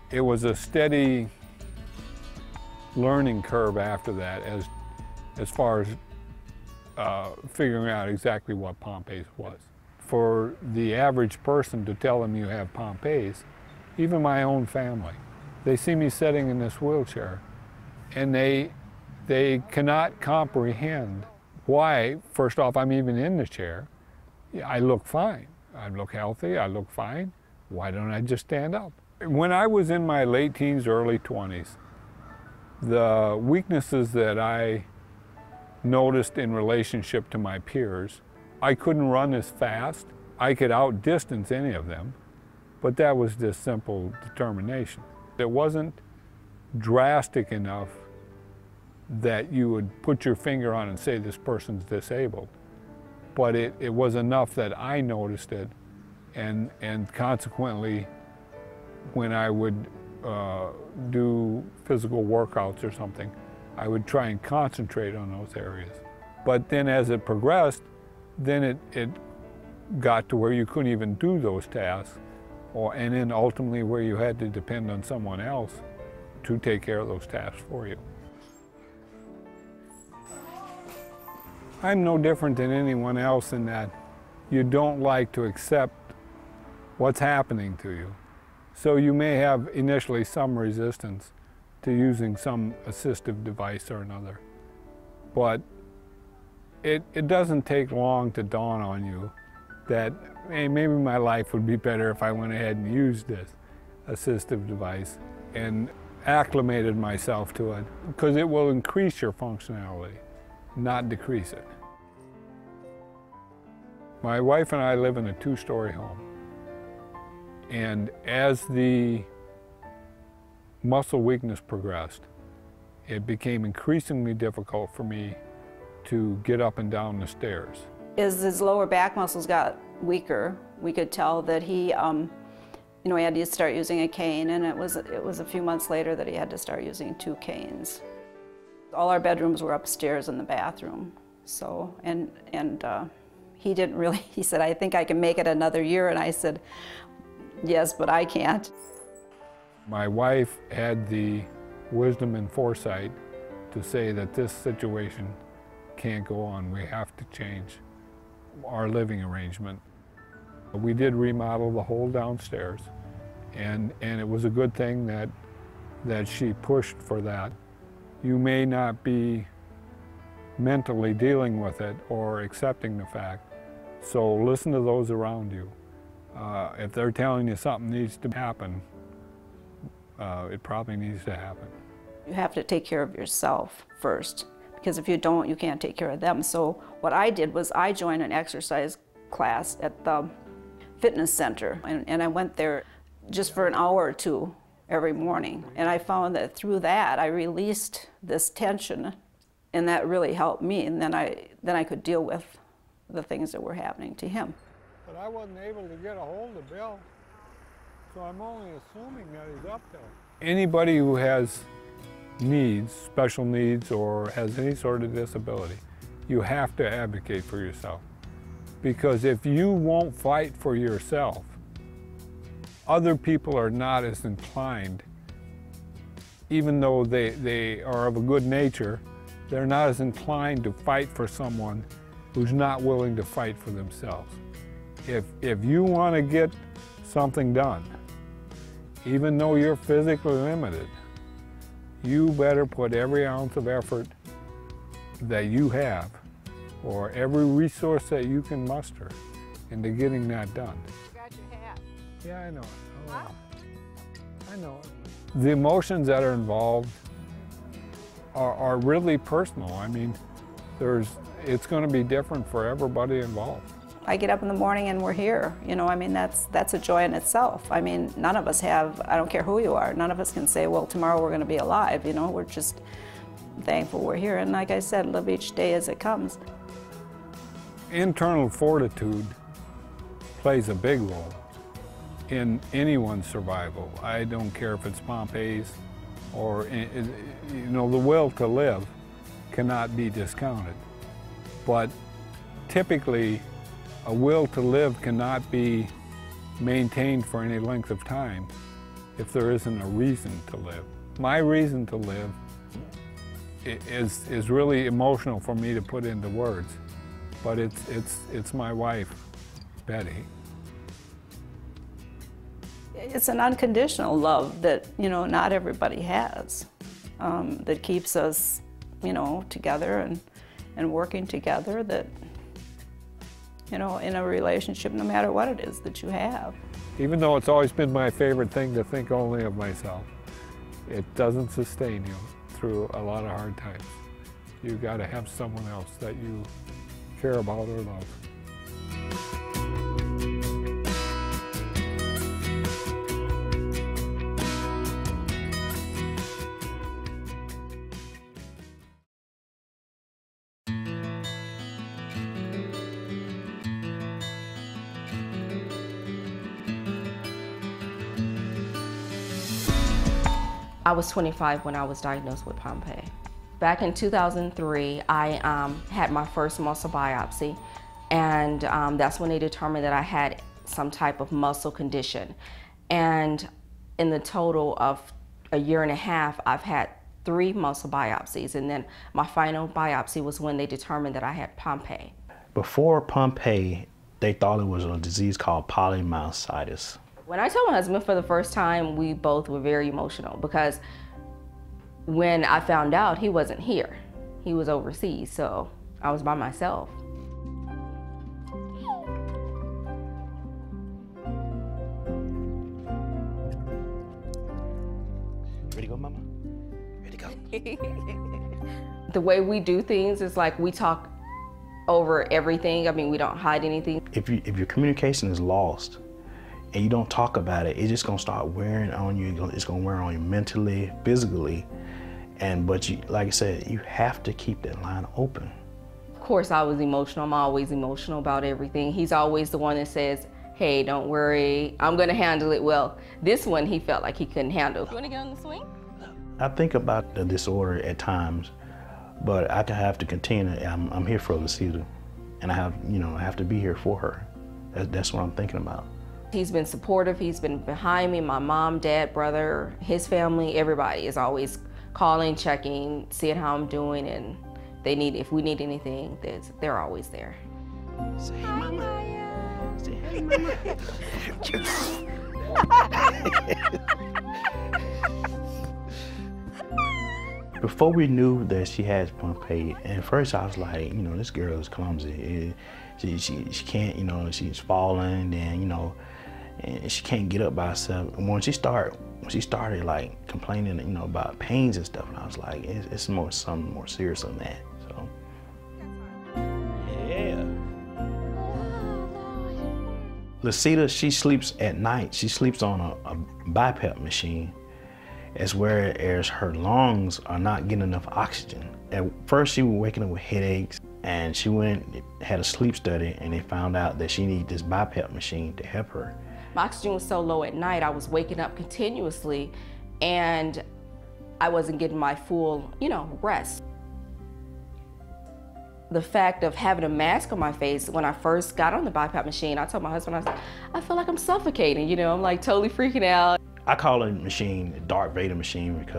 It was a steady learning curve after that as far as figuring out exactly what pompes was. For the average person to tell them you have pompes, even my own family, they see me sitting in this wheelchair and they cannot comprehend why, first off, I'm even in the chair. I look fine. I look healthy, I look fine. Why don't I just stand up? When I was in my late teens, early 20s, the weaknesses that I noticed in relationship to my peers, I couldn't run as fast. I could outdistance any of them, but that was just simple determination. It wasn't drastic enough that you would put your finger on and say this person's disabled, but it was enough that I noticed it, and consequently, when I would do physical workouts or something, I would try and concentrate on those areas. But then as it progressed, then it got to where you couldn't even do those tasks, and then ultimately where you had to depend on someone else to take care of those tasks for you. I'm no different than anyone else in that you don't like to accept what's happening to you. So you may have initially some resistance to using some assistive device or another. But it doesn't take long to dawn on you that, hey, maybe my life would be better if I went ahead and used this assistive device and acclimated myself to it, because it will increase your functionality, not decrease it. My wife and I live in a two-story home. And as the muscle weakness progressed, it became increasingly difficult for me to get up and down the stairs. As his lower back muscles got weaker, we could tell that he, he had to start using a cane, and it was a few months later that he had to start using 2 canes. All our bedrooms were upstairs in the bathroom, so, and he didn't really, he said, I think I can make it another year, and I said, yes, but I can't. My wife had the wisdom and foresight to say that this situation can't go on. We have to change our living arrangement. We did remodel the whole downstairs, and it was a good thing that she pushed for that. You may not be mentally dealing with it or accepting the fact, so listen to those around you. If they're telling you something needs to happen, it probably needs to happen. You have to take care of yourself first, because if you don't, you can't take care of them. So what I did was I joined an exercise class at the fitness center, and I went there just for an hour or two every morning. And I found that through that, I released this tension, and that really helped me. And then I could deal with the things that were happening to him. But I wasn't able to get a hold of Bill, so I'm only assuming that he's up there. Anybody who has needs, special needs, or has any sort of disability, you have to advocate for yourself. Because if you won't fight for yourself, other people are not as inclined, even though they are of a good nature, they're not as inclined to fight for someone who's not willing to fight for themselves. If you want to get something done, even though you're physically limited, you better put every ounce of effort that you have, or every resource that you can muster, into getting that done. You got your hat. Yeah, I know it. Huh? I know it. The emotions that are involved are really personal. I mean, it's going to be different for everybody involved. I get up in the morning and we're here. I mean, that's a joy in itself. I mean, none of us have, I don't care who you are, none of us can say, well, tomorrow we're going to be alive. We're just thankful we're here. And like I said, live each day as it comes. Internal fortitude plays a big role in anyone's survival. I don't care if it's Pompes or, the will to live cannot be discounted. But typically, a will to live cannot be maintained for any length of time if there isn't a reason to live. My reason to live is really emotional for me to put into words, but it's my wife, Betty. It's an unconditional love that, you know, not everybody has, that keeps us, you know, together and working together, that, you know, in a relationship, no matter what it is that you have. Even though it's always been my favorite thing to think only of myself, it doesn't sustain you through a lot of hard times. You've got to have someone else that you care about or love. I was 25 when I was diagnosed with POMPE. Back in 2003, I had my first muscle biopsy, and that's when they determined that I had some type of muscle condition. And in the total of a year and a half, I've had 3 muscle biopsies, and then my final biopsy was when they determined that I had POMPE. Before POMPE, they thought it was a disease called polymyositis. When I told my husband for the first time, we both were very emotional, because when I found out, he wasn't here. He was overseas, so I was by myself. Ready to go, Mama? Ready to go? The way we do things is like we talk over everything. I mean, we don't hide anything. If your communication is lost, and you don't talk about it, it's just gonna start wearing on you. It's gonna wear on you mentally, physically, but you, like I said, you have to keep that line open. Of course, I was emotional. I'm always emotional about everything. He's always the one that says, "Hey, don't worry, I'm gonna handle it well." This one, he felt like he couldn't handle. You wanna get on the swing? I think about the disorder at times, but I have to continue. I'm here for Lucida, and I have to be here for her. That's what I'm thinking about. He's been supportive, he's been behind me. My mom, dad, brother, his family, everybody is always calling, checking, seeing how I'm doing, and if we need anything, they're always there. Say hey, Mama. Say hey, Mama. Before we knew that she had POMPE, at first I was like, this girl is clumsy. She can't, she's falling, and and she can't get up by herself. And when she started like complaining, about pains and stuff, and I was like, it's something more serious than that. So, yeah. Lucida, she sleeps at night. She sleeps on a BiPAP machine. It's whereas her lungs are not getting enough oxygen. At first, she was waking up with headaches, and she had a sleep study, and they found out that she needed this BiPAP machine to help her. My oxygen was so low at night, I was waking up continuously, and I wasn't getting my full, rest. The fact of having a mask on my face, when I first got on the BiPAP machine, I told my husband, I feel like I'm suffocating, I'm like totally freaking out. I call the machine the Darth Vader machine because